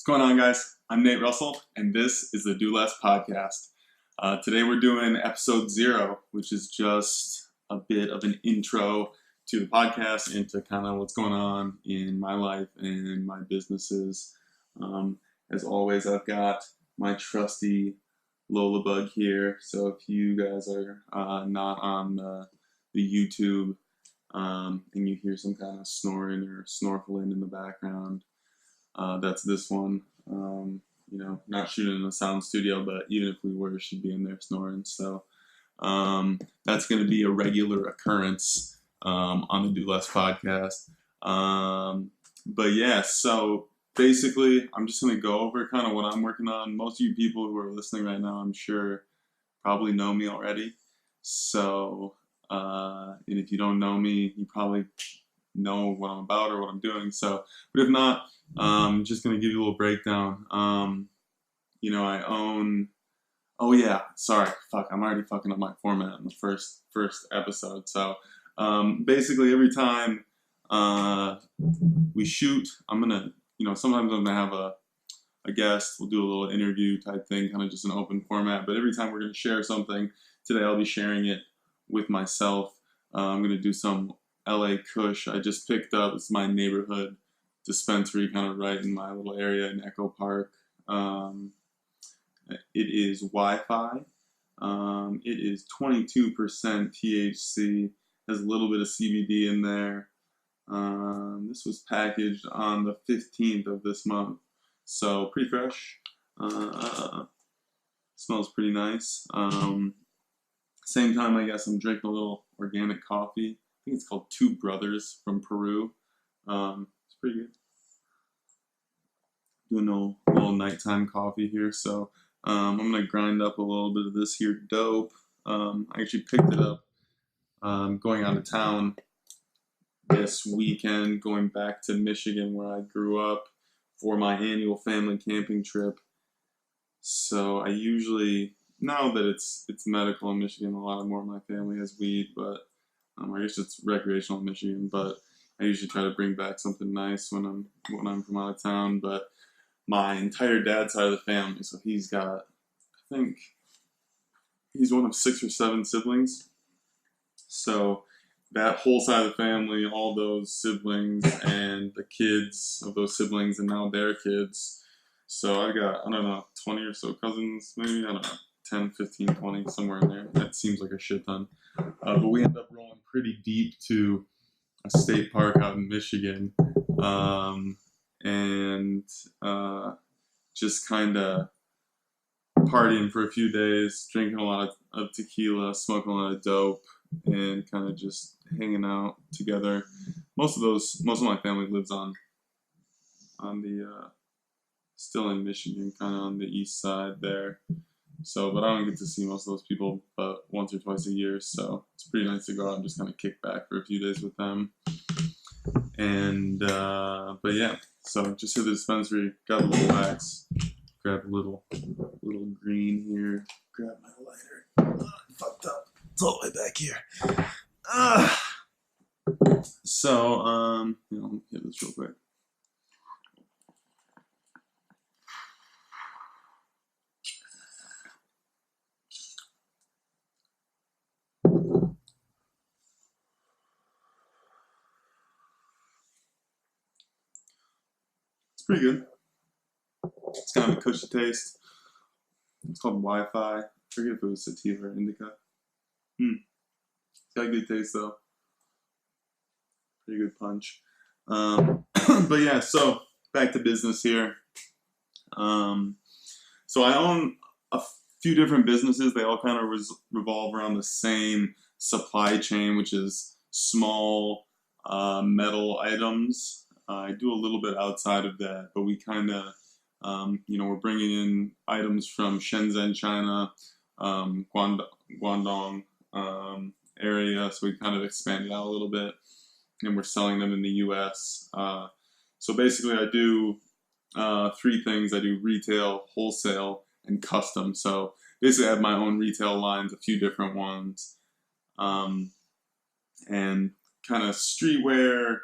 What's going on, guys? I'm Nate Russell, and this is the Do Less podcast. Today we're doing episode 0, which is just a bit of an intro to the podcast and to kind of what's going on in my life and my businesses. As always, I've got my trusty Lola Bug here, so if you guys are not on the YouTube and you hear some kind of snoring or snorkeling in the background, that's this one. Not shooting in a sound studio, but even if we were, she'd be in there snoring. So that's going to be a regular occurrence on the Do Less podcast. But yeah, so basically, I'm just going to go over kind of what I'm working on. Most of you people who are listening right now, I'm sure, probably know me already. So, and if you don't know me, you probably know what I'm about or what I'm doing. So, but if not, I'm just going to give you a little breakdown. I own, oh yeah, sorry, I'm already fucking up my format in the first episode. So, basically every time, we shoot, I'm going to, sometimes I'm going to have a guest, we'll do a little interview type thing, kind of just an open format, but every time we're going to share something, today I'll be sharing it with myself. I'm going to do some LA Kush. I just picked up, it's my neighborhood dispensary kind of right in my little area in Echo Park. It is Wi-Fi. It is 22% THC, has a little bit of CBD in there. This was packaged on the 15th of this month, so pretty fresh. Smells pretty nice. Same time, I guess I'm drinking a little organic coffee. I think it's called Two Brothers from Peru. It's pretty good. Doing a little nighttime coffee here, so I'm gonna grind up a little bit of this here dope. I actually picked it up going out of town this weekend, going back to Michigan where I grew up for my annual family camping trip. So I usually, now that it's medical in Michigan, a lot more of my family has weed, but I guess it's recreational in Michigan. But I usually try to bring back something nice when I'm from out of town. But my entire dad's side of the family, so he's got, I think he's one of 6 or 7 siblings. So that whole side of the family, all those siblings and the kids of those siblings and now their kids. So I got, 20 or so cousins, maybe, 10, 15, 20, somewhere in there. That seems like a shit ton. But we end up rolling pretty deep to a state park out in Michigan. And just kind of partying for a few days, drinking a lot of tequila, smoking a lot of dope, and kind of just hanging out together. Most of my family lives on the still in Michigan, kind of on the east side there. So, but I don't get to see most of those people but once or twice a year. So it's pretty nice to go out and just kind of kick back for a few days with them. And but yeah, so just hit the dispensary, got a little wax, grab a little green here, grab my lighter. Fucked up. It's all the way back here. So hit this real quick. It's pretty good. It's kind of a cushy taste. It's called Wi-Fi. I forget if it was sativa or indica. It's got a good taste though. Pretty good punch. But yeah, so back to business here. So I own a few different businesses. They all kind of revolve around the same supply chain, which is small metal items. I do a little bit outside of that, but we kind of, we're bringing in items from Shenzhen, China, Guangdong area, so we kind of expanded out a little bit, and we're selling them in the U.S. So basically, I do 3 things. I do retail, wholesale, and custom. So basically, I have my own retail lines, a few different ones, and kind of streetwear,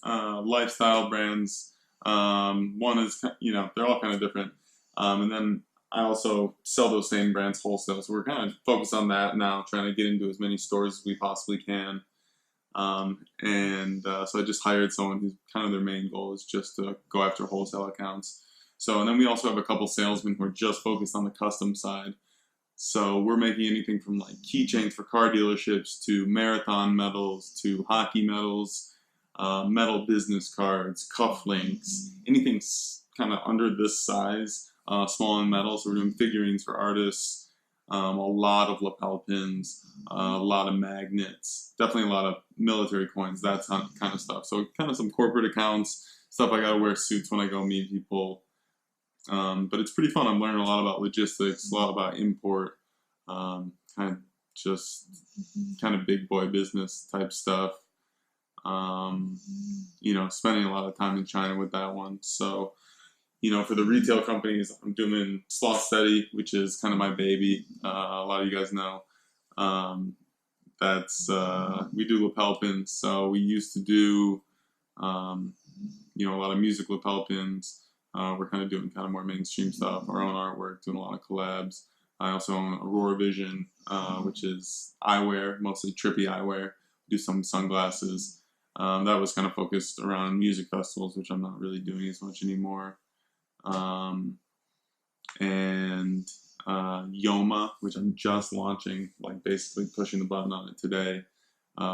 lifestyle brands, One is, they're all kind of different. And then I also sell those same brands wholesale. So we're kind of focused on that now, trying to get into as many stores as we possibly can. So I just hired someone who's kind of their main goal is just to go after wholesale accounts. So, and then we also have a couple salesmen who are just focused on the custom side. So we're making anything from like keychains for car dealerships to marathon medals to hockey medals, metal business cards, cufflinks, anything kind of under this size, small and metal. So we're doing figurines for artists, a lot of lapel pins, a lot of magnets, definitely a lot of military coins, that kind of stuff. So kind of some corporate accounts, stuff I gotta wear suits when I go meet people. But it's pretty fun. I'm learning a lot about logistics, a lot about import, kind of just kind of big boy business type stuff. Spending a lot of time in China with that one. So, for the retail companies, I'm doing Sloth Steady, which is kind of my baby. A lot of you guys know. We do lapel pins. So we used to do, a lot of music lapel pins. We're kind of doing kind of more mainstream stuff, our own artwork, doing a lot of collabs. I also own Aurora Vision, which is eyewear, mostly trippy eyewear. Do some sunglasses. That was kind of focused around music festivals, which I'm not really doing as much anymore. Yoma, which I'm just launching, like basically pushing the button on it today,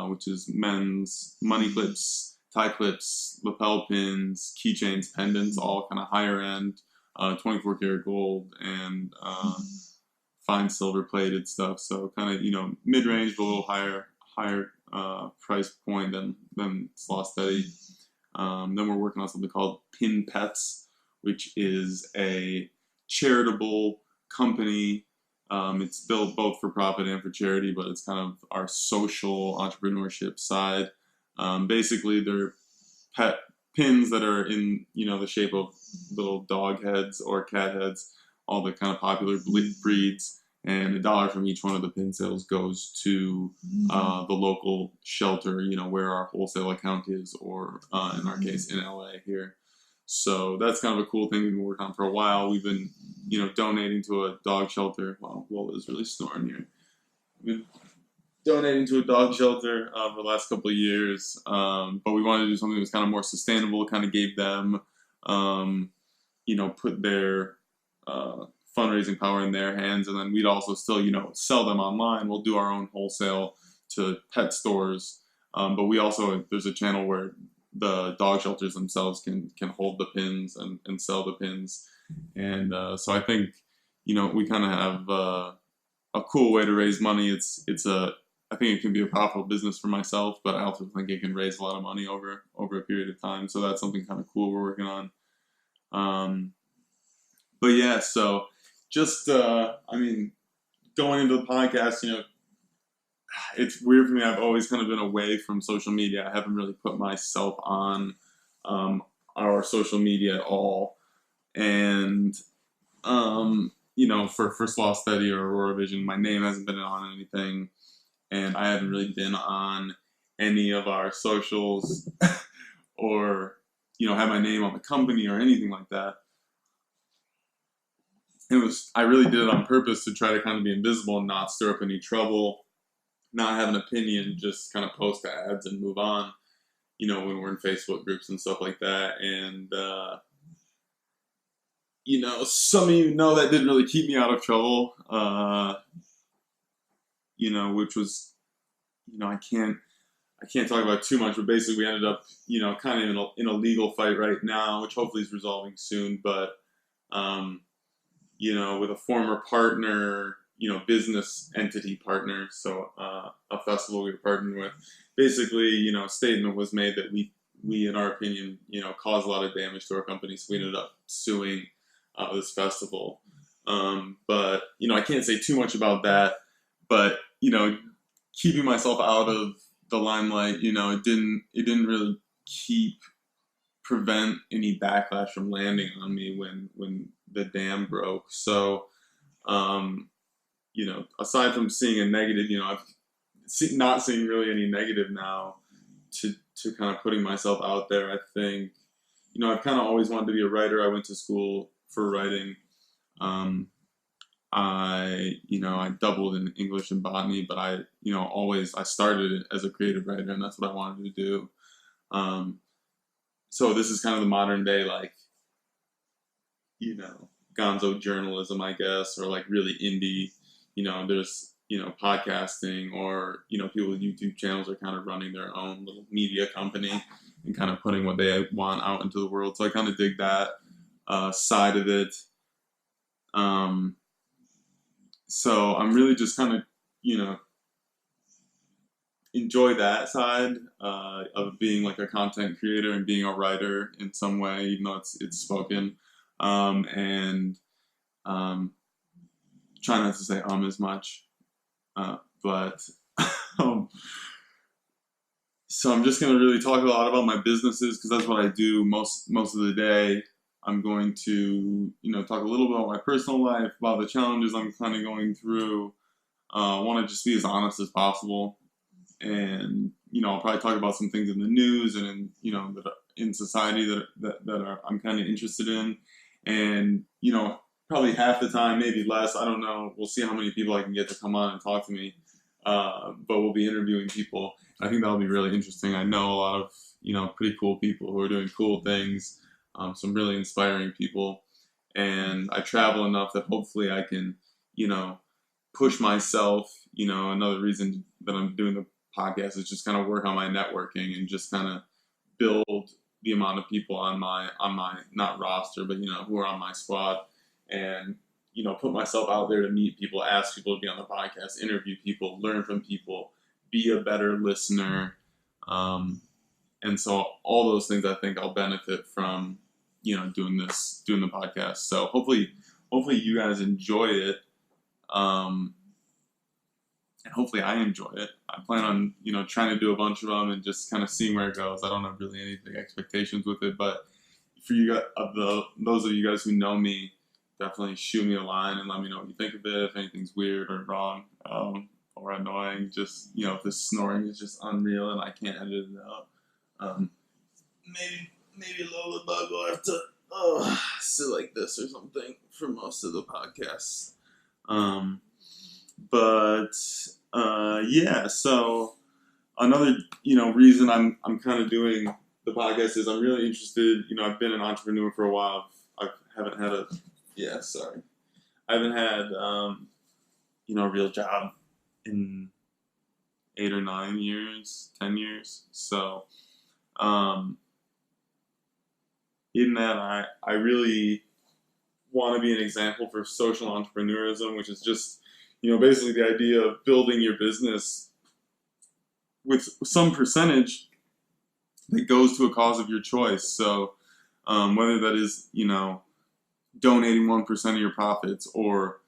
which is men's money clips, tie clips, lapel pins, keychains, pendants, all kind of higher end, 24 karat gold and fine silver plated stuff. So kind of, mid-range, but a little higher price point than Sloth Steady. Then we're working on something called Pin Pets, which is a charitable company. It's built both for profit and for charity, but it's kind of our social entrepreneurship side. Basically, they're pet pins that are in, the shape of little dog heads or cat heads, all the kind of popular breeds. And $1 from each one of the pin sales goes to the local shelter, where our wholesale account is, or in our case, in LA here. So that's kind of a cool thing we've been working on for a while. We've been, donating to a dog shelter. Wow, Lola is really snoring here. We've been donating to a dog shelter for the last couple of years, but we wanted to do something that was kind of more sustainable, kind of gave them, put their fundraising power in their hands, and then we'd also still, sell them online. We'll do our own wholesale to pet stores, but we also, there's a channel where the dog shelters themselves can hold the pins and sell the pins, and so I think, we kind of have a cool way to raise money. I think it can be a profitable business for myself, but I also think it can raise a lot of money over a period of time. So that's something kind of cool we're working on. But yeah, so just, going into the podcast, it's weird for me. I've always kind of been away from social media. I haven't really put myself on our social media at all. And, for Sloth Steady or Aurora Vision, my name hasn't been on anything. And I haven't really been on any of our socials or, have my name on the company or anything like that. I really did it on purpose to try to kind of be invisible and not stir up any trouble, not have an opinion, just kind of post ads and move on, when we're in Facebook groups and stuff like that. And, some of that didn't really keep me out of trouble, which was, I can't talk about too much, but basically we ended up, kind of in a legal fight right now, which hopefully is resolving soon, but, with a former partner, business entity partner, so a festival we were partnering with, basically, a statement was made that we in our opinion, caused a lot of damage to our company, so we ended up suing this festival. But, I can't say too much about that, but, keeping myself out of the limelight, it didn't really prevent any backlash from landing on me when the dam broke. So, aside from seeing a negative, I've not seeing really any negative now to kind of putting myself out there. I think, I've kind of always wanted to be a writer. I went to school for writing. I dabbled in English and botany, but I started it as a creative writer, and that's what I wanted to do. So this is kind of the modern day, like, gonzo journalism, I guess, or like really indie. There's, podcasting, or, people with YouTube channels are kind of running their own little media company and kind of putting what they want out into the world. So I kind of dig that side of it. So I'm really just kind of, enjoy that side of being like a content creator and being a writer in some way, even though it's spoken, and try not to say as much, but so I'm just going to really talk a lot about my businesses, because that's what I do most of the day. I'm going to, talk a little bit about my personal life, about the challenges I'm kind of going through. I want to just be as honest as possible. And, I'll probably talk about some things in the news and that in society that I'm kind of interested in. And, probably half the time, maybe less, I don't know. We'll see how many people I can get to come on and talk to me. But we'll be interviewing people. I think that'll be really interesting. I know a lot of, pretty cool people who are doing cool things. Some really inspiring people, and I travel enough that hopefully I can, push myself. Another reason that I'm doing the podcast is just kind of work on my networking and just kind of build the amount of people on my not roster, but who are on my squad, and put myself out there to meet people, ask people to be on the podcast, interview people, learn from people, be a better listener. And so all those things I think I'll benefit from, doing the podcast. So hopefully you guys enjoy it. And hopefully I enjoy it. I plan on, trying to do a bunch of them and just kind of seeing where it goes. I don't have really any big expectations with it, but for you guys, those of you guys who know me, definitely shoot me a line and let me know what you think of it. If anything's weird or wrong, or annoying, just, if the snoring is just unreal and I can't edit it out. Maybe Lullaby will have to sit like this or something for most of the podcasts. Yeah. So another reason I'm kind of doing the podcast is I'm really interested. I've been an entrepreneur for a while. I haven't had a real job in 8 or 9 years, 10 years. So, in that I really want to be an example for social entrepreneurism, which is just, basically the idea of building your business with some percentage that goes to a cause of your choice. So, whether that is, donating 1% of your profits, or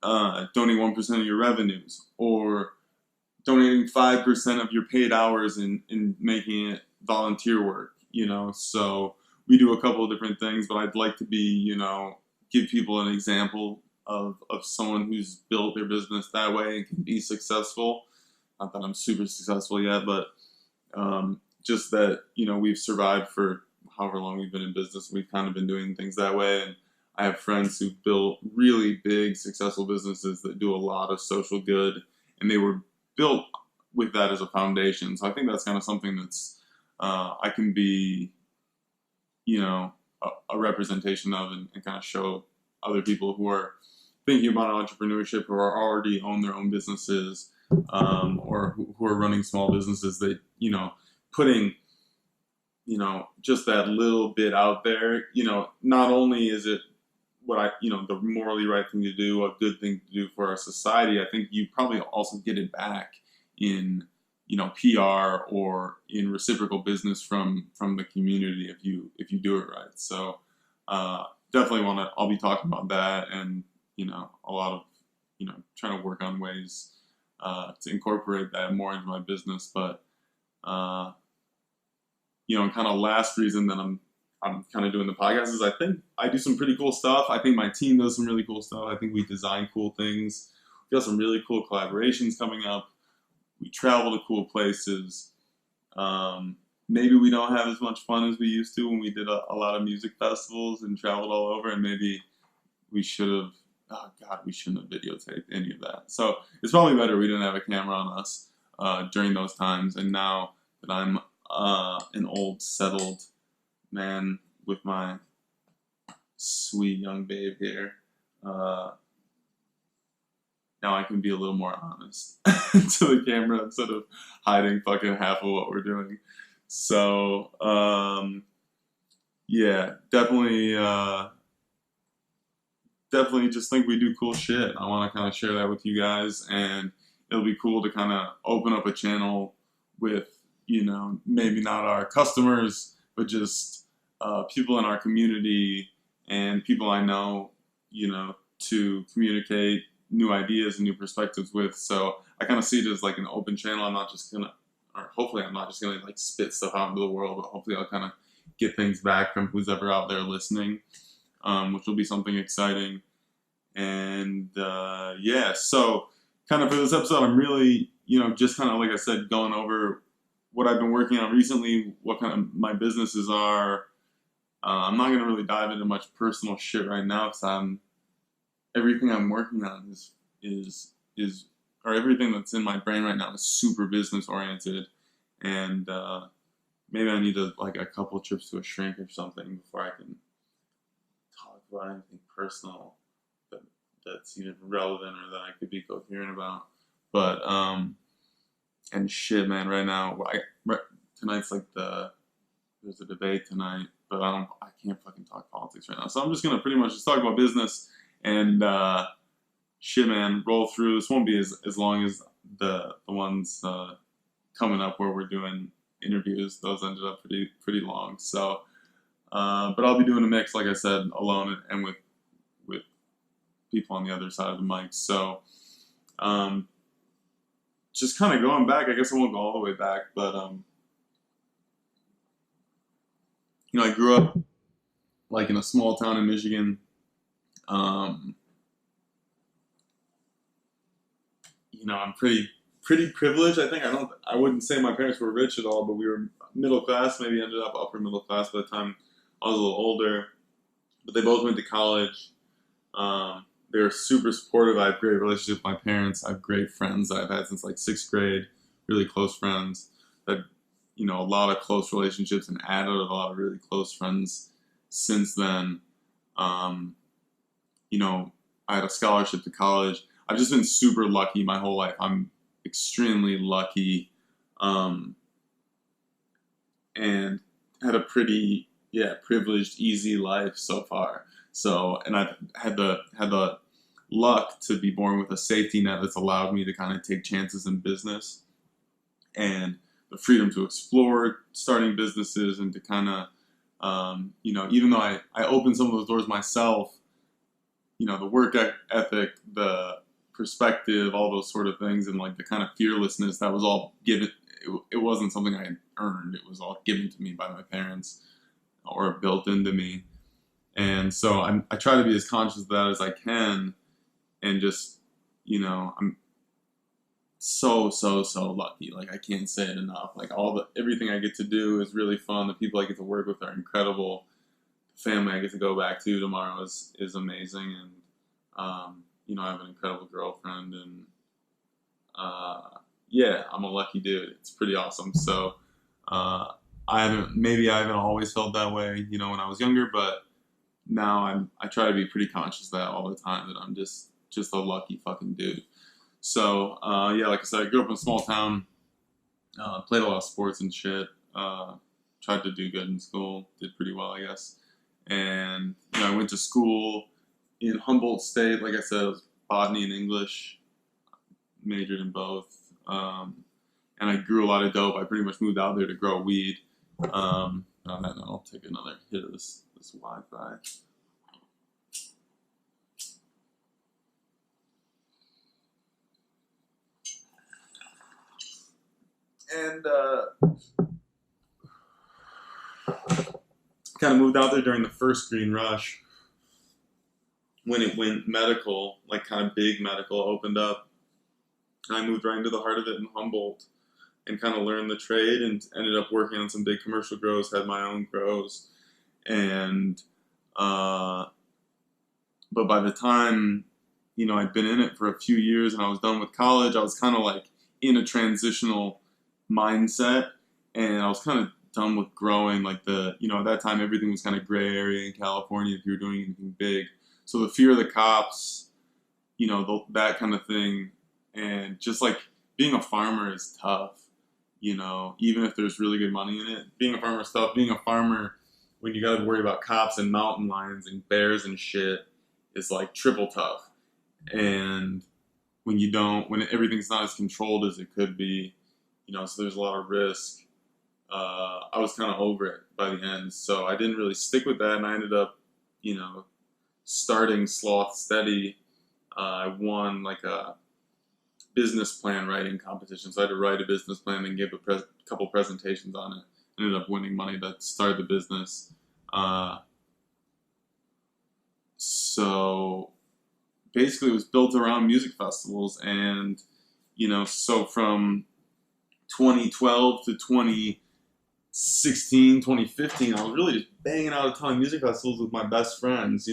donating 1% of your revenues, or donating 5% of your paid hours in making it volunteer work, So we do a couple of different things, but I'd like to be, give people an example of someone who's built their business that way and can be successful. Not that I'm super successful yet, but just that, we've survived for however long we've been in business. We've kind of been doing things that way. And I have friends who've built really big, successful businesses that do a lot of social good, and they were built with that as a foundation. So I think that's kind of something that's I can be, a representation of, and kind of show other people who are thinking about entrepreneurship, who are already own their own businesses, or who are running small businesses, that, putting, just that little bit out there, not only is it what the morally right thing to do, a good thing to do for our society, I think you probably also get it back in, PR or in reciprocal business from the community if you do it right. So definitely I'll be talking about that, and a lot of trying to work on ways to incorporate that more into my business. But and kind of last reason that I'm kind of doing the podcast is I think I do some pretty cool stuff. I think my team does some really cool stuff. I think we design cool things. We got some really cool collaborations coming up. We travel to cool places. maybe we don't have as much fun as we used to when we did a lot of music festivals and traveled all over, and maybe we should have. Oh God, we shouldn't have videotaped any of that. So it's probably better we didn't have a camera on us during those times. And now that I'm an old, settled man with my sweet young babe here, now I can be a little more honest to the camera instead of hiding fucking half of what we're doing. So yeah, definitely just think we do cool shit. I want to kind of share that with you guys, and it'll be cool to kind of open up a channel with, maybe not our customers, but just people in our community and people I know, to communicate new ideas and new perspectives with. So I kind of see it as like an open channel. I'm not just gonna, or hopefully I'm not just gonna like spit stuff out into the world, but hopefully I'll kind of get things back from who's ever out there listening, which will be something exciting. And yeah, so kind of for this episode, I'm really, just kind of like I said, going over what I've been working on recently, what kind of my businesses are. I'm not going to really dive into much personal shit right now because everything I'm working on is or everything that's in my brain right now is super business oriented, and maybe I need like a couple trips to a shrink or something before I can talk about anything personal that's even relevant or that I could be coherent about. But and shit, man, right now, tonight's like there's a debate tonight, but I can't fucking talk politics right now. So I'm just gonna pretty much just talk about business and shit, man, roll through. This won't be as long as the ones coming up where we're doing interviews. Those ended up pretty long. So, but I'll be doing a mix, like I said, alone and with people on the other side of the mic. So, just kind of going back, I guess I won't go all the way back, but, I grew up like in a small town in Michigan. I'm pretty privileged. I think I wouldn't say my parents were rich at all, but we were middle class, maybe ended up upper middle class by the time I was a little older. But they both went to college. They were super supportive. I have great relationships with my parents. I have great friends that I've had since like sixth grade, really close friends. That a lot of close relationships and added a lot of really close friends since then. I had a scholarship to college. I've just been super lucky my whole life. I'm extremely lucky, and had a pretty privileged, easy life so far. So, and I've had the luck to be born with a safety net that's allowed me to kind of take chances in business, and the freedom to explore starting businesses and to kind of, even though I opened some of those doors myself, the work ethic, the perspective, all those sort of things, and like the kind of fearlessness that was all given. It wasn't something I had earned. It was all given to me by my parents or built into me. And so I try to be as conscious of that as I can, and just, I'm so lucky. Like, I can't say it enough. Like, everything I get to do is really fun. The people I get to work with are incredible. The family I get to go back to tomorrow is amazing. And, I have an incredible girlfriend, and, yeah, I'm a lucky dude. It's pretty awesome. So, I haven't always felt that way, when I was younger, but now I try to be pretty conscious of that all the time, that I'm just a lucky fucking dude. So, yeah, like I said, I grew up in a small town, played a lot of sports and shit, tried to do good in school, did pretty well, I guess. And, I went to school in Humboldt State. Like I said, it was botany and English, majored in both. And I grew a lot of dope. I pretty much moved out there to grow weed. On that note, I'll take another hit of this Wi-Fi. And kind of moved out there during the first green rush, when it went medical, like kind of big medical opened up. I moved right into the heart of it in Humboldt. and kind of learned the trade, and ended up working on some big commercial grows, had my own grows. And but by the time, I'd been in it for a few years and I was done with college, I was kind of like in a transitional mindset, and I was kind of done with growing. Like at that time, everything was kind of gray area in California if you were doing anything big. So the fear of the cops, that kind of thing, and just like being a farmer is tough, even if there's really good money in it. Being a farmer is tough. Being a farmer, when you got to worry about cops and mountain lions and bears and shit, is like triple tough. And when everything's not as controlled as it could be, so there's a lot of risk. I was kind of over it by the end, so I didn't really stick with that, and I ended up, starting Sloth Steady. I won like a business plan writing competition, so I had to write a business plan and give a couple presentations on it. Ended up winning money that started the business. So basically, it was built around music festivals, and so from 2012 to 2016, 2015, I was really just banging out a ton of music festivals with my best friends,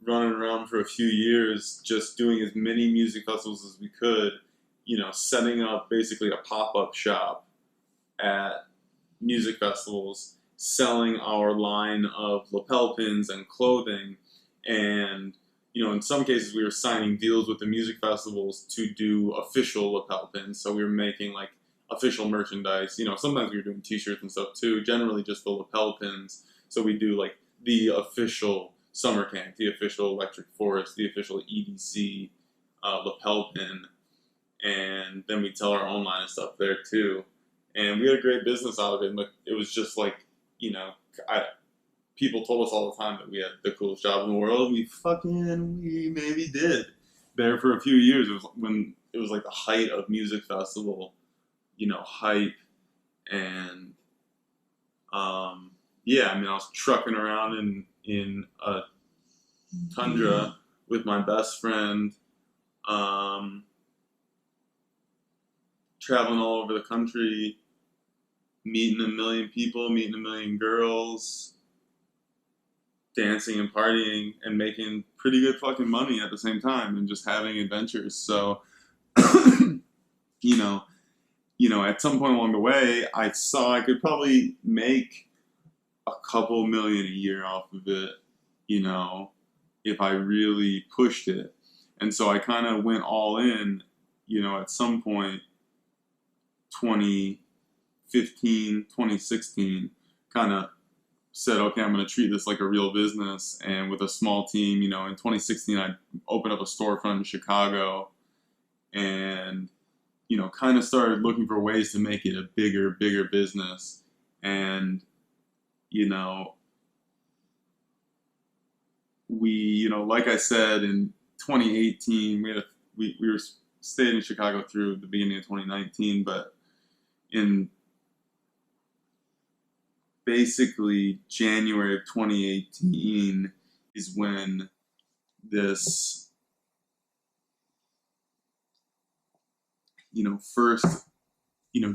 running around for a few years, just doing as many music festivals as we could, setting up basically a pop-up shop at music festivals, selling our line of lapel pins and clothing. And, in some cases we were signing deals with the music festivals to do official lapel pins. So we were making like official merchandise. Sometimes we were doing t-shirts and stuff too, generally just the lapel pins. So we do like the official Summer Camp, the official Electric Forest, the official EDC lapel pin. And then we tell our own line of stuff there too. And we had a great business out of it. And it was just like, people told us all the time that we had the coolest job in the world. We maybe did. There for a few years, it was when it was like the height of music festival, hype. And I was trucking around in a Tundra with my best friend, traveling all over the country, meeting a million people, meeting a million girls, dancing and partying, and making pretty good fucking money at the same time, and just having adventures. So, at some point along the way, I saw I could probably make a couple million a year off of it, if I really pushed it. And so I kind of went all in, at some point, 2015, 2016, kind of said, okay, I'm going to treat this like a real business. And with a small team, in 2016, I opened up a storefront in Chicago, and, kind of started looking for ways to make it a bigger business. And, we, like I said, in 2018, we were staying in Chicago through the beginning of 2019, but in basically January of 2018 is when this, first,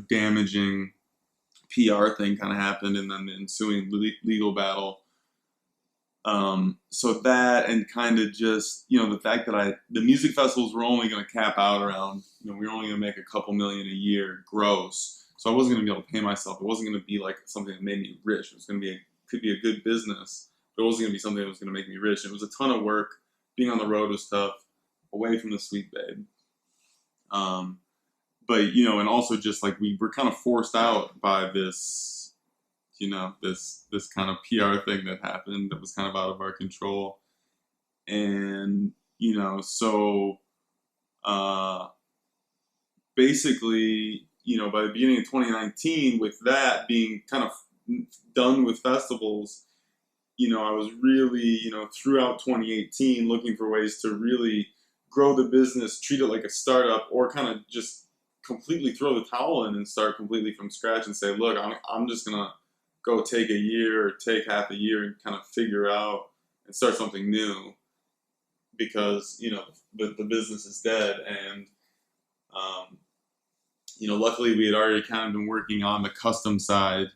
damaging PR thing kind of happened, and then the ensuing legal battle. So that, and kind of just, the fact that the music festivals were only going to cap out around, we were only going to make a couple million a year gross. So I wasn't going to be able to pay myself. It wasn't going to be like something that made me rich. It was going to could be a good business, but it wasn't going to be something that was going to make me rich. It was a ton of work. Being on the road was tough, away from the sweet babe. But, and also just like we were kind of forced out by this, this kind of PR thing that happened that was kind of out of our control. And, so basically, by the beginning of 2019, with that being kind of done with festivals, I was really, throughout 2018 looking for ways to really grow the business, treat it like a startup, or kind of just completely throw the towel in and start completely from scratch and say, look, I'm just going to go take a year or take half a year and kind of figure out and start something new, because, the business is dead. And luckily we had already kind of been working on the custom side,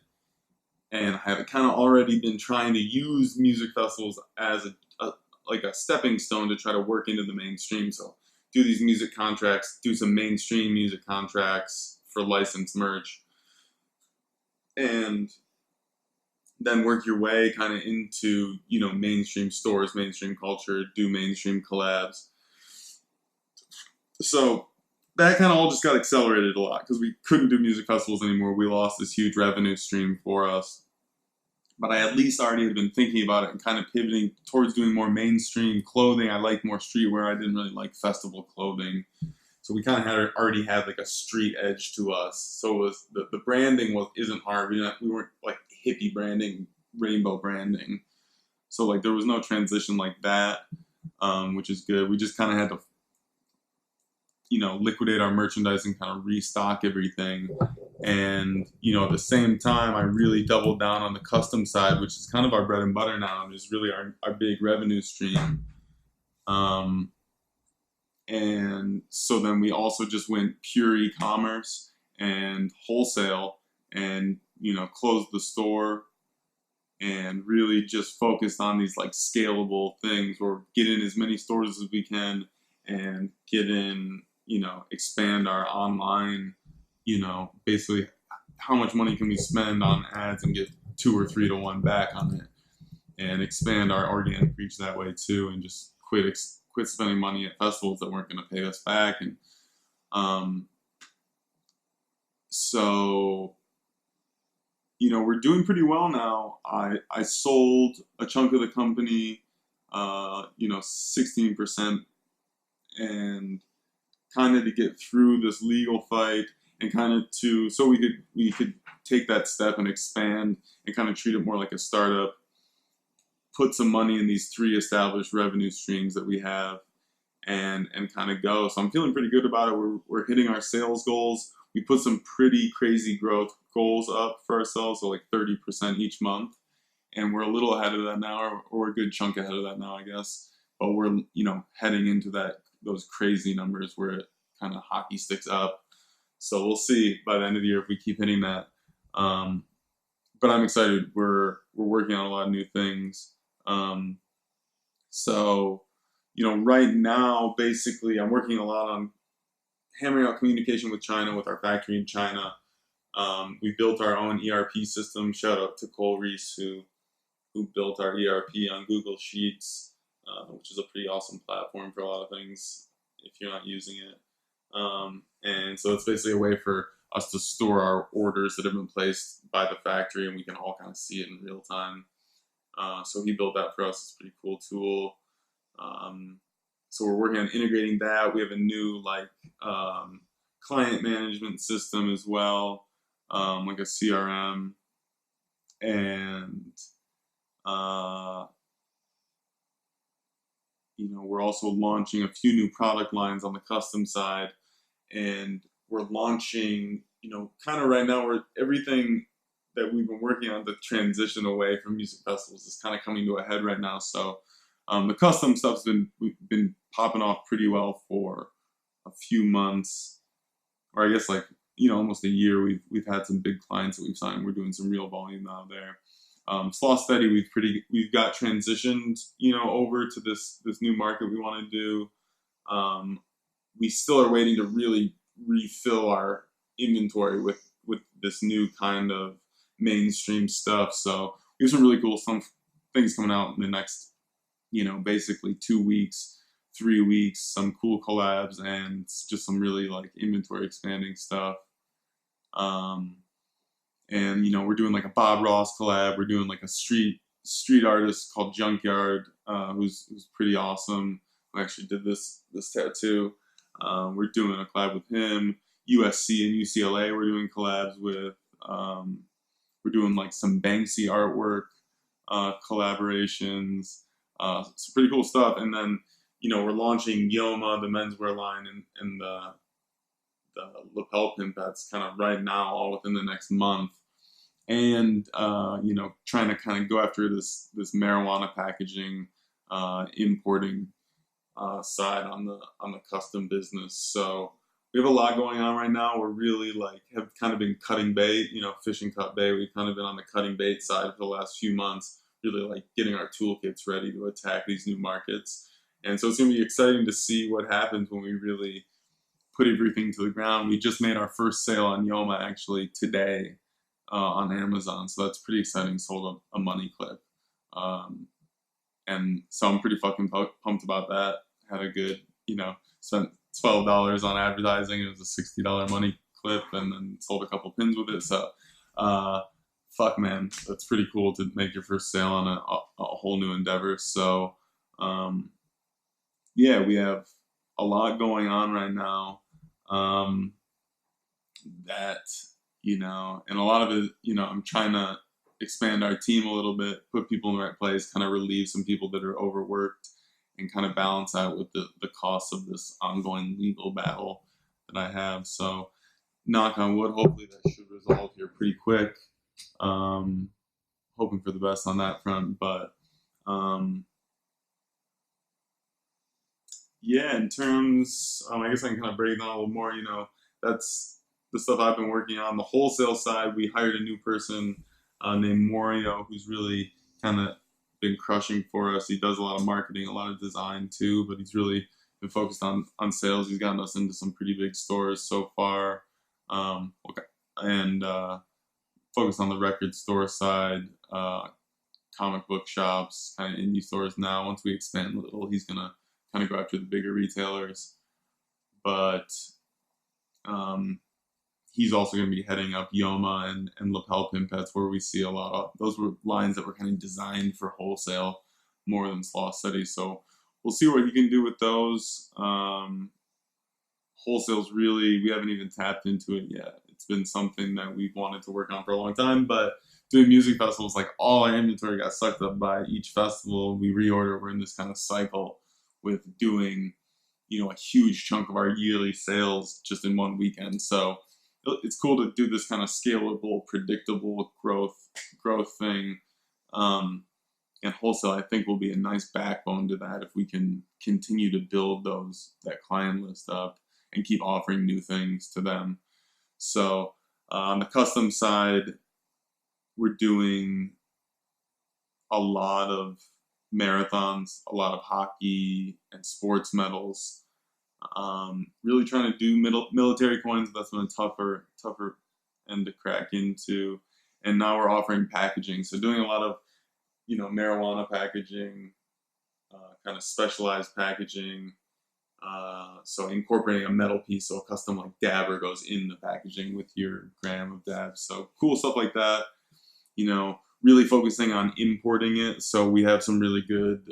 and I had kind of already been trying to use music festivals as like a stepping stone to try to work into the mainstream. So do these music contracts, do some mainstream music contracts for licensed merch, and then work your way kind of into mainstream stores, mainstream culture, do mainstream collabs. So that kind of all just got accelerated a lot because we couldn't do music festivals anymore. We lost this huge revenue stream for us. But I at least already had been thinking about it and kind of pivoting towards doing more mainstream clothing. I liked more streetwear. I didn't really like festival clothing. So we kind of already had like a street edge to us. So it was the branding isn't hard. We weren't like hippie branding, rainbow branding. So like there was no transition like that, which is good. We just kind of had to liquidate our merchandise and kind of restock everything. And, at the same time, I really doubled down on the custom side, which is kind of our bread and butter now, and is really our big revenue stream. And so then we also just went pure e-commerce and wholesale and, closed the store and really just focused on these like scalable things or get in as many stores as we can and get in, expand our online, basically how much money can we spend on ads and get 2 or 3 to 1 back on it and expand our organic reach that way too, and just quit spending money at festivals that weren't going to pay us back. And so we're doing pretty well now. I sold a chunk of the company, 16%, and kind of to get through this legal fight and kind of so we could take that step and expand and kind of treat it more like a startup, put some money in these 3 established revenue streams that we have and kind of go. So I'm feeling pretty good about it. We're hitting our sales goals. We put some pretty crazy growth goals up for ourselves, so like 30% each month. And we're a little ahead of that now, or a good chunk ahead of that now, I guess. But we're, heading into those crazy numbers where it kind of hockey sticks up. So we'll see by the end of the year if we keep hitting that. But I'm excited. We're working on a lot of new things. So, right now, basically, I'm working a lot on hammering out communication with China, with our factory in China. We built our own ERP system. Shout out to Cole Reese, who built our ERP on Google Sheets, which is a pretty awesome platform for a lot of things if you're not using it. And so it's basically a way for us to store our orders that have been placed by the factory, and we can all kind of see it in real time. So he built that for us. It's a pretty cool tool. So we're working on integrating that. We have a new client management system as well, like a CRM, and we're also launching a few new product lines on the custom side, and we're launching, kind of right now, where everything that we've been working on to transition away from music festivals is kind of coming to a head right now. So the custom stuff's been popping off pretty well for a few months, or I guess almost a year. We've had some big clients that we've signed. We're doing some real volume now there. Sloth Steady, we've got transitioned, over to this new market we want to do. We still are waiting to really refill our inventory with this new kind of mainstream stuff. So we have some really cool things coming out in the next, basically 2 weeks, 3 weeks, some cool collabs, and just some really inventory expanding stuff. And we're doing a Bob Ross collab. We're doing a street artist called Junkyard, who's pretty awesome. Who actually did this tattoo. We're doing a collab with him. USC and UCLA we're doing collabs with. We're doing some Banksy artwork collaborations. Some pretty cool stuff. And then we're launching Yoma, the menswear line, and the lapel pin that's kind of right now, all within the next month. And trying to kind of go after this marijuana packaging, importing side on the custom business. So we have a lot going on right now. We're really like have kind of been cutting bait, fishing cut bait. We've kind of been on the cutting bait side for the last few months, really like getting our toolkits ready to attack these new markets. And so it's going to be exciting to see what happens when we really put everything to the ground. We just made our first sale on Yoma actually today on Amazon, so that's pretty exciting. Sold a money clip, and so I'm pretty fucking pumped about that. Had a good, spent $12 on advertising. It was a $60 money clip, and then sold a couple pins with it. So, fuck man, that's pretty cool to make your first sale on a whole new endeavor. So, yeah, we have a lot going on right now. That, and a lot of it, I'm trying to expand our team a little bit, put people in the right place, kind of relieve some people that are overworked, and kind of balance out with the cost of this ongoing legal battle that I have. So, knock on wood, hopefully that should resolve here pretty quick. Hoping for the best on that front, but yeah, in terms, I guess I can kind of break down a little more. That's the stuff I've been working on. The wholesale side, we hired a new person named Morio, who's really kind of been crushing for us. He does a lot of marketing, a lot of design too, but he's really been focused on sales. He's gotten us into some pretty big stores so far, and focused on the record store side, comic book shops, kind of indie stores now. Once we expand a little, he's gonna kind of go after the bigger retailers, but he's also going to be heading up Yoma and Lapel Pin Pets, where we see a lot of those were lines that were kind of designed for wholesale more than Sloth studies. So we'll see what he can do with those. Wholesale's really, we haven't even tapped into it yet. It's been something that we've wanted to work on for a long time, but doing music festivals, like all our inventory got sucked up by each festival. We reorder. We're in this kind of cycle with doing, a huge chunk of our yearly sales just in one weekend. So it's cool to do this kind of scalable, predictable growth thing. And wholesale, I think, will be a nice backbone to that if we can continue to build that client list up and keep offering new things to them. So on the custom side, we're doing a lot of marathons, a lot of hockey and sports medals. Really trying to do military coins. That's been a tougher end to crack into. And now we're offering packaging. So doing a lot of, marijuana packaging, kind of specialized packaging. So incorporating a metal piece, so a custom like dabber goes in the packaging with your gram of dab. So cool stuff like that. Really focusing on importing it. So we have some really good,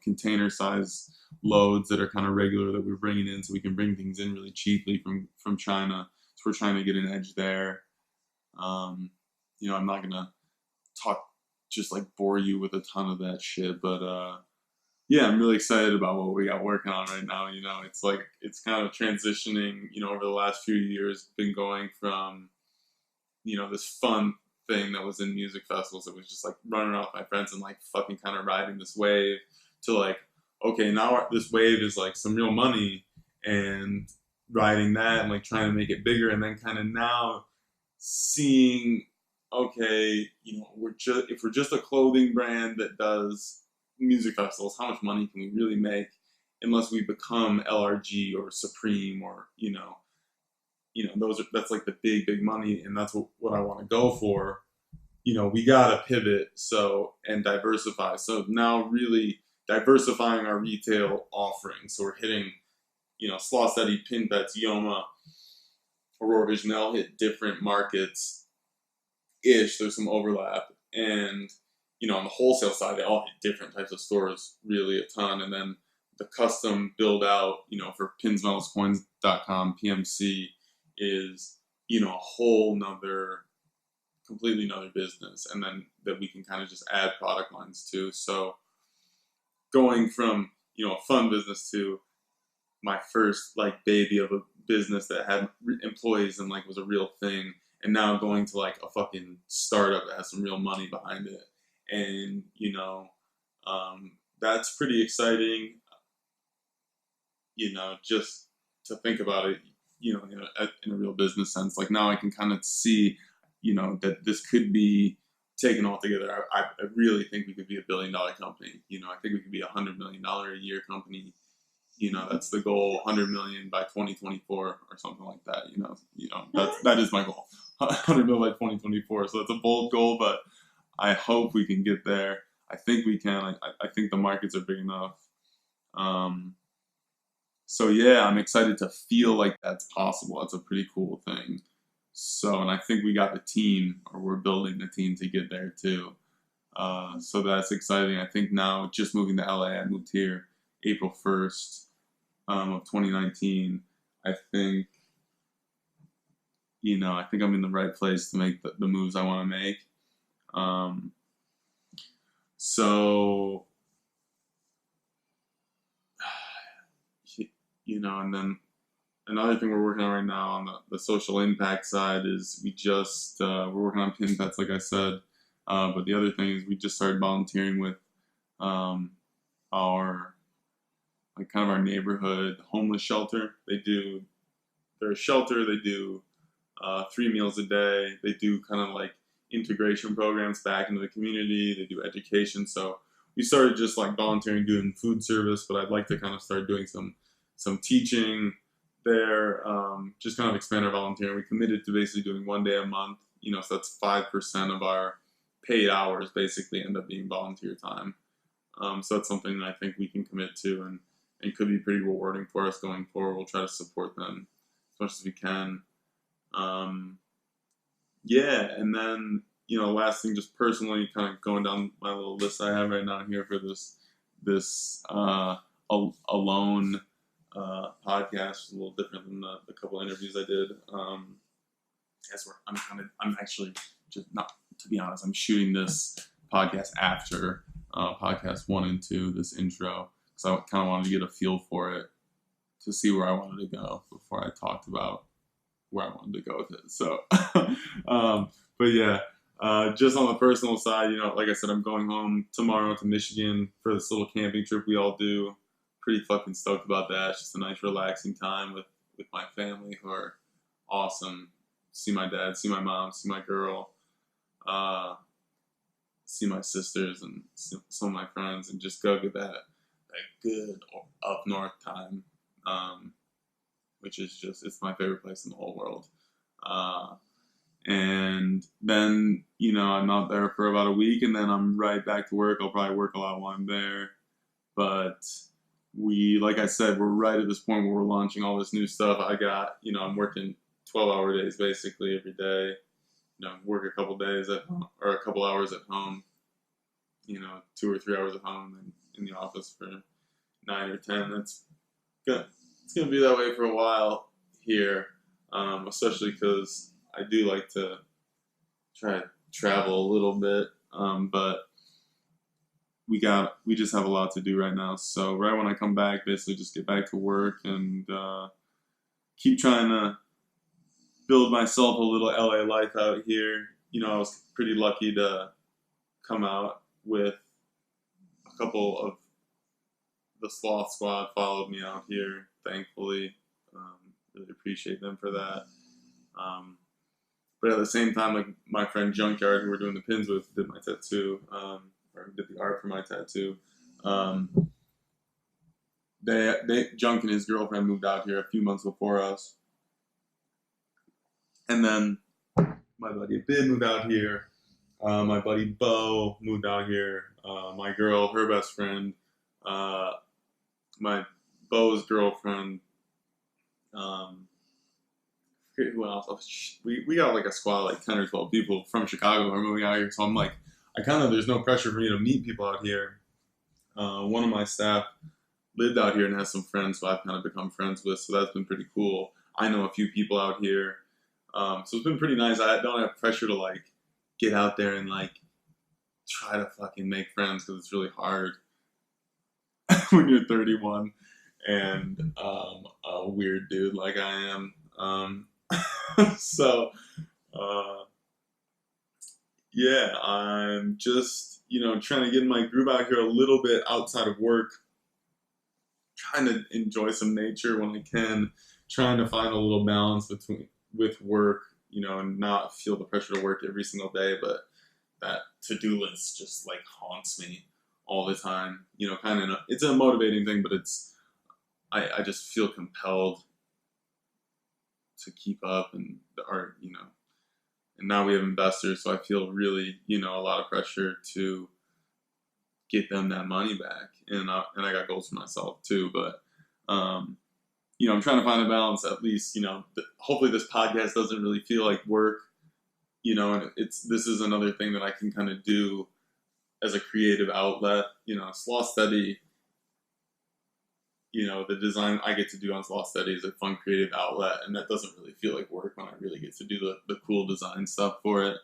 container size loads that are kind of regular that we're bringing in, so we can bring things in really cheaply from China. So we're trying to get an edge there. I'm not gonna just like bore you with a ton of that shit, but yeah, I'm really excited about what we got working on right now. It's like it's kind of transitioning. Over the last few years, been going from this fun thing that was in music festivals. It was just like running off my friends and like fucking kind of riding this wave to like, okay, now this wave is like some real money, and riding that and like trying to make it bigger, and then kind of now seeing, okay, if we're just a clothing brand that does music festivals, how much money can we really make unless we become LRG or Supreme or that's like the big money, and that's what I want to go for. We gotta pivot and diversify. So now really diversifying our retail offering. So we're hitting, Sloth Steady, Pin Pets, Yoma, Aurora Vision. They all hit different markets ish. There's some overlap, and on the wholesale side, they all hit different types of stores, really a ton. And then the custom build out, for pinsmetalscoins.com, PMC is, a whole completely another business. And then that we can kind of just add product lines to. So going from, a fun business to my first like baby of a business that had employees and like was a real thing. And now going to like a fucking startup that has some real money behind it. And, that's pretty exciting. Just to think about it, in a real business sense. Like now I can kind of see, that this could be taken all together. I really think we could be $1 billion company. I think we could be $100 million a year company. That's the goal, 100 million by 2024 or something like that. That is my goal, 100 million by 2024. So it's a bold goal, but I hope we can get there. I think we can. I think the markets are big enough. So yeah, I'm excited to feel like that's possible. That's a pretty cool thing. So, and I think we got the team, or we're building the team to get there too. So that's exciting. I think now just moving to LA, I moved here April 1st of 2019. I think, I think I'm in the right place to make the moves I want to make. So, and then another thing we're working on right now on the social impact side is we're working on pin pets, like I said. But the other thing is we just started volunteering with our neighborhood homeless shelter. They're a shelter. They do 3 meals a day. They do kind of like integration programs back into the community. They do education. So we started just like volunteering, doing food service, but I'd like to kind of start doing some teaching there, just kind of expand our volunteering. We committed to basically doing 1 day a month, so that's 5% of our paid hours basically end up being volunteer time. So that's something that I think we can commit to and could be pretty rewarding for us going forward. We'll try to support them as much as we can. Yeah, and then, last thing, just personally kind of going down my little list I have right now here for this alone podcast, a little different than the couple interviews I did. I'm actually just not, to be honest, I'm shooting this podcast after podcast 1 and 2, this intro, because I kind of wanted to get a feel for it to see where I wanted to go before I talked about where I wanted to go with it. So, but yeah, just on the personal side, like I said, I'm going home tomorrow to Michigan for this little camping trip we all do. Pretty fucking stoked about that. It's just a nice relaxing time with my family, who are awesome. See my dad, see my mom, see my girl, see my sisters and some of my friends, and just go get that good up north time, which is it's my favorite place in the whole world. And then, I'm out there for about a week, and then I'm right back to work. I'll probably work a lot while I'm there, but like I said, we're right at this point where we're launching all this new stuff. I'm working 12-hour days basically every day. Work a couple days at home, or a couple hours at home. 2 or 3 hours at home, and in the office for 9 or 10. It's gonna be that way for a while here, especially because I do like to try to travel a little bit, but we just have a lot to do right now. So right when I come back, basically just get back to work and keep trying to build myself a little LA life out here. I was pretty lucky to come out with a couple of the Sloth squad followed me out here, thankfully. Really appreciate them for that. But at the same time, like my friend Junkyard, who we're doing the pins with, did my tattoo, or did the art for my tattoo. Junk and his girlfriend moved out here a few months before us. And then my buddy Bid moved out here. My buddy Bo moved out here. My girl, her best friend, my Bo's girlfriend. Who else? We got like a squad, like 10 or 12 people from Chicago who are moving out here. So I'm like, there's no pressure for me to meet people out here. One of my staff lived out here and has some friends who I've kind of become friends with. So that's been pretty cool. I know a few people out here. So it's been pretty nice. I don't have pressure to like get out there and like try to fucking make friends, because it's really hard when you're 31 and a weird dude like I am. So yeah, I'm just trying to get my groove out here a little bit outside of work, trying to enjoy some nature when I can, trying to find a little balance with work, and not feel the pressure to work every single day, but that to-do list just like haunts me all the time. Kind of it's a motivating thing, but I just feel compelled to keep up and now we have investors, so I feel really, a lot of pressure to get them that money back, and I got goals for myself too, but I'm trying to find a balance at least. Hopefully this podcast doesn't really feel like work, and this is another thing that I can kind of do as a creative outlet. Sloth Study, the design I get to do on Sloth Study is a fun creative outlet, and that doesn't really feel like work when I really get to do the cool design stuff for it.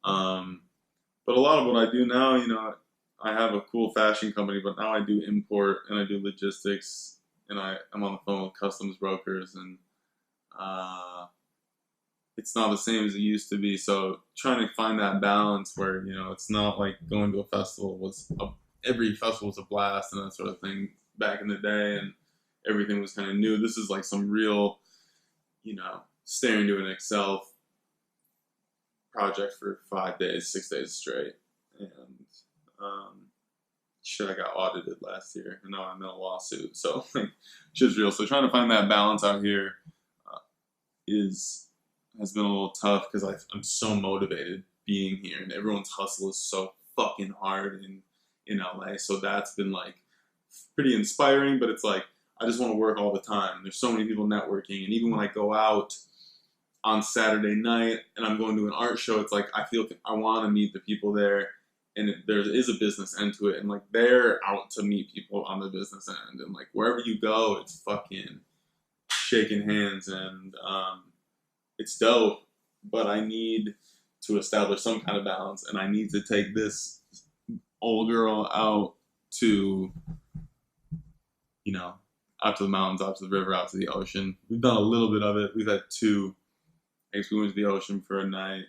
But a lot of what I do now, I have a cool fashion company, but now I do import and I do logistics, and I'm on the phone with customs brokers, and it's not the same as it used to be. So trying to find that balance where, it's not like going to a festival every festival was a blast and that sort of thing back in the day, and everything was kind of new. This is like some real, staring to an Excel project for 5 days, 6 days straight. And I got audited last year, and now I'm in a lawsuit. So shit's real. So trying to find that balance out here has been a little tough because I'm so motivated being here, and everyone's hustle is so fucking hard in LA. So that's been like pretty inspiring, but it's like I just want to work all the time. There's so many people networking, and even when I go out on Saturday night and I'm going to an art show, it's like I feel I want to meet the people there, and there is a business end to it, and like they're out to meet people on the business end, and like wherever you go, it's fucking shaking hands, and it's dope. But I need to establish some kind of balance, and I need to take this old girl out to out to the mountains, out to the river, out to the ocean. We've done a little bit of it. We've had two. I guess we went to the ocean for a night.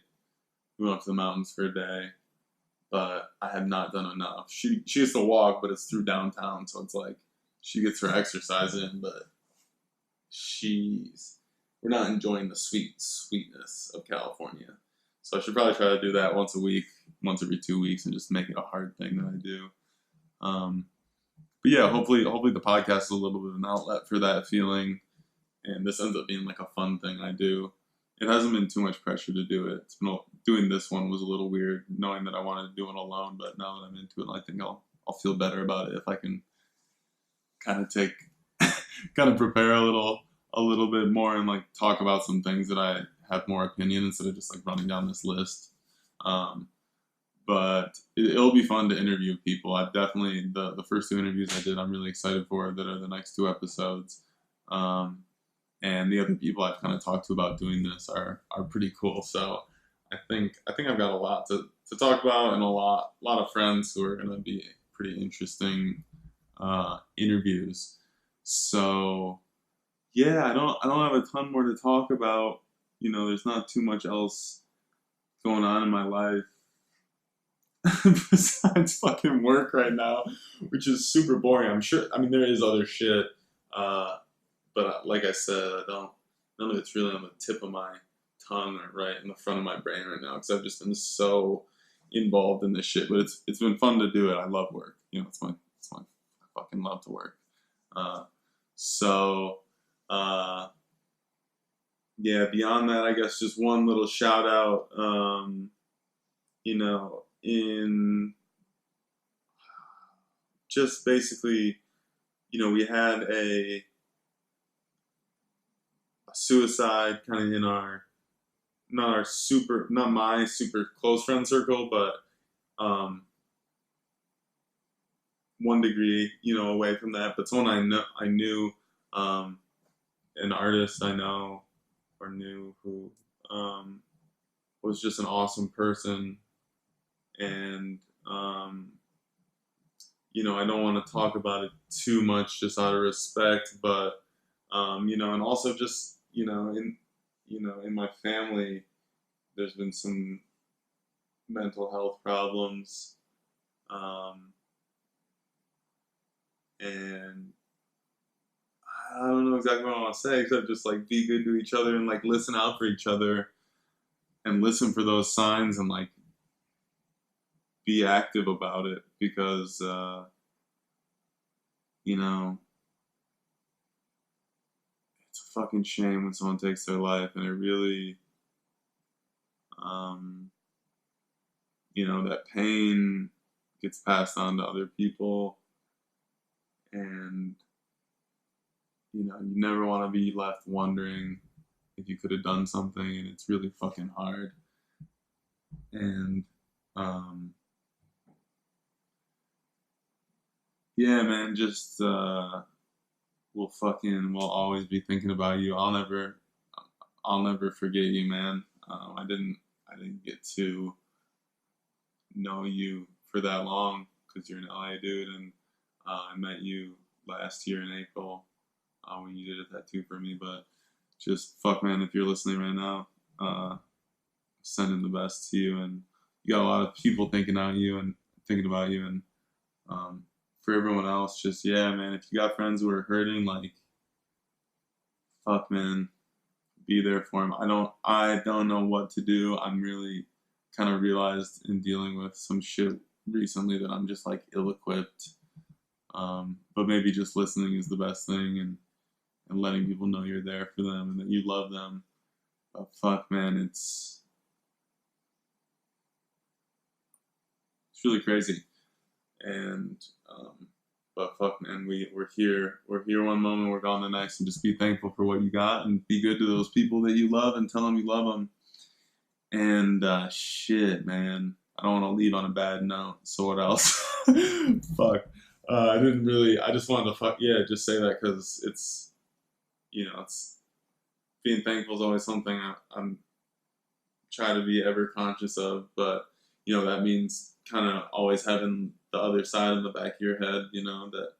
We went up to the mountains for a day, but I have not done enough. She gets to walk, but it's through downtown, so it's like she gets her exercise in, but we're not enjoying the sweetness of California. So I should probably try to do that once a week, once every 2 weeks, and just make it a hard thing that I do. But yeah, hopefully the podcast is a little bit of an outlet for that feeling, and this ends up being like a fun thing I do. It hasn't been too much pressure to do it. Doing this one was a little weird, knowing that I wanted to do it alone, but now that I'm into it, I think I'll feel better about it if I can kind of prepare a little bit more and like talk about some things that I have more opinion instead of just like running down this list. But it'll be fun to interview people. I've definitely, the first 2 interviews I did, I'm really excited for, that are the next 2 episodes. And the other people I've kind of talked to about doing this are pretty cool. So I think I've got a lot to talk about, and a lot of friends who are going to be pretty interesting interviews. So yeah, I don't have a ton more to talk about. There's not too much else going on in my life besides fucking work right now, which is super boring. I'm sure. I mean, there is other shit, but like I said, none of it's really on the tip of my tongue or right in the front of my brain right now, because I've just been so involved in this shit. But it's been fun to do it. I love work. It's my I fucking love to work. Yeah. Beyond that, I guess just one little shout out. In just basically, we had a suicide kind of in not my super close friend circle, but 1 degree, away from that. But someone I knew, an artist I know or knew who was just an awesome person. And, I don't want to talk about it too much just out of respect, but, and also just, in my family, there's been some mental health problems. And I don't know exactly what I want to say, except just like be good to each other and like listen out for each other and listen for those signs and like be active about it because, you know, it's a fucking shame when someone takes their life, and it really, you know, that pain gets passed on to other people, and you know, you never want to be left wondering if you could have done something, and it's really fucking hard. And yeah, man, just we'll always be thinking about you. I'll never forget you, man. I didn't get to know you for that long because you're an LA dude, and I met you last year in April when you did a tattoo for me. But just fuck, man, if you're listening right now, sending the best to you, and you got a lot of people thinking about you, and for everyone else, just yeah, man, if you got friends who are hurting, like fuck, man, be there for them. I don't know what to do. I'm really kind of realized in dealing with some shit recently that I'm just like ill-equipped. But maybe just listening is the best thing, and letting people know you're there for them and that you love them. But fuck, man, it's really crazy. And but fuck, man, we're here one moment, we're gone the next, and just be thankful for what you got and be good to those people that you love and tell them you love them. And shit, man, I don't want to leave on a bad note. So what else? Fuck. I just wanted to just say that because it's, you know, it's being thankful is always something I'm try to be ever conscious of, but you know, that means kind of always having the other side in the back of your head, you know, that,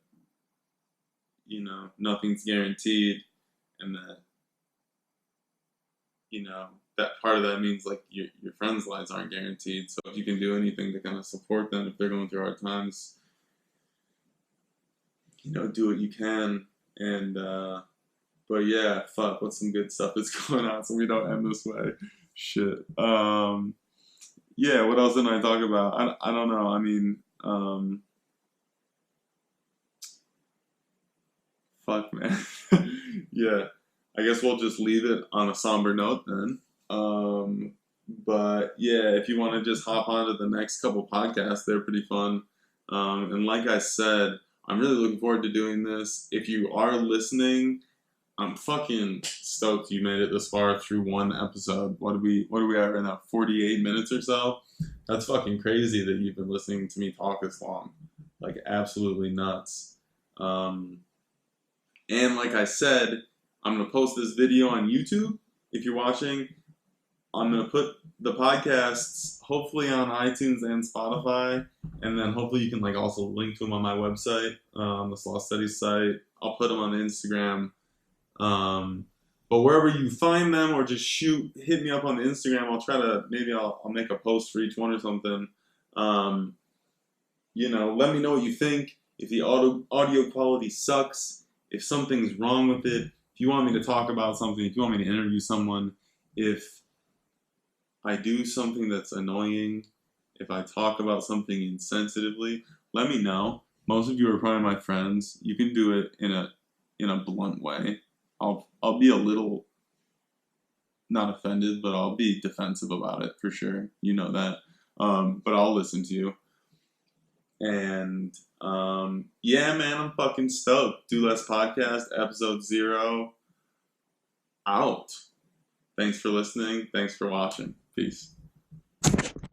you know, nothing's guaranteed, and that, you know, that part of that means like your friends' lives aren't guaranteed. So if you can do anything to kind of support them if they're going through hard times, you know, do what you can. And but yeah, fuck, what's some good stuff that's going on so we don't end this way? Shit. Yeah, what else did I talk about? I don't know. I mean, fuck, man. Yeah, I guess we'll just leave it on a somber note then. But yeah, if you want to just hop on to the next couple podcasts, they're pretty fun. And like I said, I'm really looking forward to doing this. If you are listening, I'm fucking stoked you made it this far through one episode. What are we at right now? 48 minutes or so? That's fucking crazy that you've been listening to me talk this long. Like, absolutely nuts. And like I said, I'm going to post this video on YouTube. If you're watching, I'm going to put the podcasts hopefully on iTunes and Spotify. And then hopefully you can like also link to them on my website, the Sloth Studies site. I'll put them on Instagram. But wherever you find them, or just hit me up on the Instagram. I'll try to, maybe I'll make a post for each one or something. You know, let me know what you think. If the audio quality sucks, if something's wrong with it, if you want me to talk about something, if you want me to interview someone, if I do something that's annoying, if I talk about something insensitively, let me know. Most of you are probably my friends. You can do it in a blunt way. I'll be a little not offended, but I'll be defensive about it for sure. You know that. But I'll listen to you. And yeah, man, I'm fucking stoked. Do Less Podcast, episode 0, out. Thanks for listening. Thanks for watching. Peace.